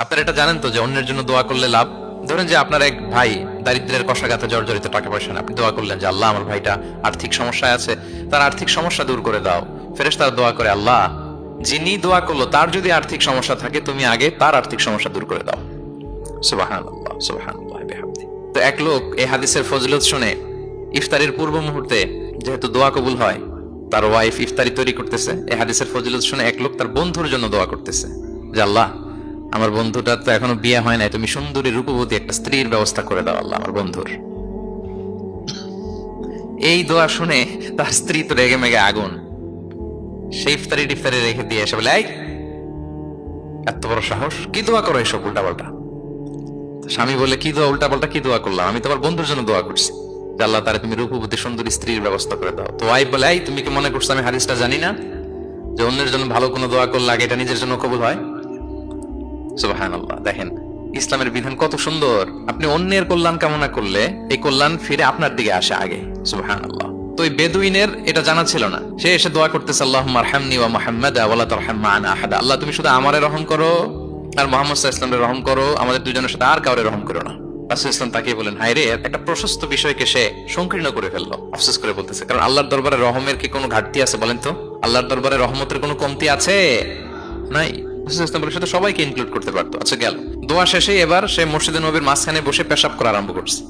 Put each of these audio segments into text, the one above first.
আপনারা এটা জানেন তো যে অন্যের জন্য দোয়া করলে লাভ। ধরেন যে আপনার এক ভাই দারিদ্রের কষাঘাতে জর্জরিত, টাকা পয়সা না, আপনি দোয়া করলেন যে আল্লাহ আমার ভাইটা আর্থিক সমস্যায় আছে, তার আর্থিক সমস্যা দূর করে দাও। ফেরেশতারা দোয়া করে, আল্লাহ যিনি দোয়া করলো তার যদি আর্থিক সমস্যা থাকে তুমি আগে তার আর্থিক সমস্যা দূর করে দাও। সুবহানাল্লাহ সুবহানাল্লাহ বিহামদি। তো এক লোক এই হাদিসের ফজিলত শুনে ইফতারির পূর্ব মুহূর্তে, যেহেতু দোয়া কবুল হয়, তার ওয়াইফ ইফতারি তৈরি করতেছে, এই হাদিসের ফজিলত শুনে এক লোক তার বন্ধুর জন্য দোয়া করতেছে যে আল্লাহ আমার বন্ধুটার তো এখনো বিয়ে হয় নাই, তুমি সুন্দরী রূপবতী একটা স্ত্রীর ব্যবস্থা করে দাও আল্লাহ আমার বন্ধুর। এই দোয়া শুনে তার স্ত্রী তো রেগে মেগে আগুন, সেই ইফতারি টিফতারি রেখে দিয়ে এসে বলে, এই এত বড় সাহস, কি দোয়া করো এসব উল্টা পাল্টা। স্বামী বলে, কি দোয়া উল্টা পাল্টা, কি দোয়া করলাম, আমি তোমার বন্ধুর জন্য দোয়া করছি যে আল্লাহ তারা তুমি রূপবতী সুন্দরী স্ত্রীর ব্যবস্থা করে দাও। তো ওয়াইফ বলে, এই তুমি কি মনে করছো আমি হাদিসটা জানি না যে অন্যের জন্য ভালো কোনো দোয়া করলে আগে এটা নিজের জন্য কবুল হয়? সুবহানাল্লাহ। দেখেন ইসলামের বিধান কত সুন্দর। আপনি অন্যের কল্যাণ কামনা করলে এই কল্যাণ ফিরে আপনার দিকে আসে আগে। সুবহানাল্লাহ। তো এই বেদুইনের এটা জানা ছিল না, সে এসে দোয়া করতেছে, আল্লাহুম্মা আরহামনি ওয়া মুহাম্মাদা ওয়া লা তারহাম মা'আনা আহাদা। আল্লাহ তুমি শুধু আমারে রহম করো আর মুহাম্মদ সাল্লাল্লাহু আলাইহি ওয়াসাল্লামের রহম করো, আমাদের দুজনের সাথে আর কাউরে রহম করো না। রাসূল ইসলাম তাকিয়ে বলেন, হায় রে, একটা প্রশস্ত বিষয়কে সে সংকীর্ণ করে ফেললো। আফসোস করে বলতেছে, কারণ আল্লাহর দরবারে রহমের কি কোনো ঘাটতি আছে বলেন তো? আল্লাহর দরবারে রহমতের কোনো কমতি আছে? নাই। সাথে সবাইকে ইনক্লুড করতে পারতো। আচ্ছা গেল, দোয়া শেষে এবার সে মসজিদে নবীর মাঝখানে বসে পেশাব করা আরম্ভ করছে।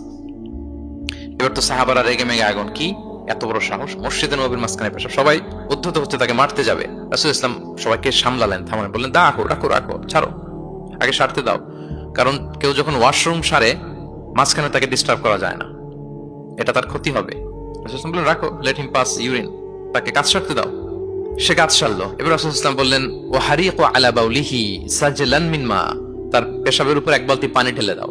এবার তো সাহাবারা রেগে মেগে আগুন, কি এত বড় সাহস, মসজিদে নবীর মাঝখানে পেশাব। সবাই উদ্ধত হচ্ছে, তাকে মারতে যাবে। রাসূল ইসলাম সবাইকে সামলালেন, থামালেন, বললেন, রাখো রাখো রাখো, ছাড়ো, আগে সারতে দাও। কারণ কেউ যখন ওয়াশরুম সারে মাঝখানে তাকে ডিস্টার্ব করা যায় না, এটা তার ক্ষতি হবে। রাসূল ইসলাম বললেন, রাখো, লেট হিম পাস ইউরিন, তাকে কাজ সারতে দাও। সে কাজ সারলো। এবার রাসূল ইসলাম বললেন, ও হারিকু আলা বাউলিহি সাজলান মিন মা, তার পেশাবের উপর এক বালতি পানি ঢেলে দাও।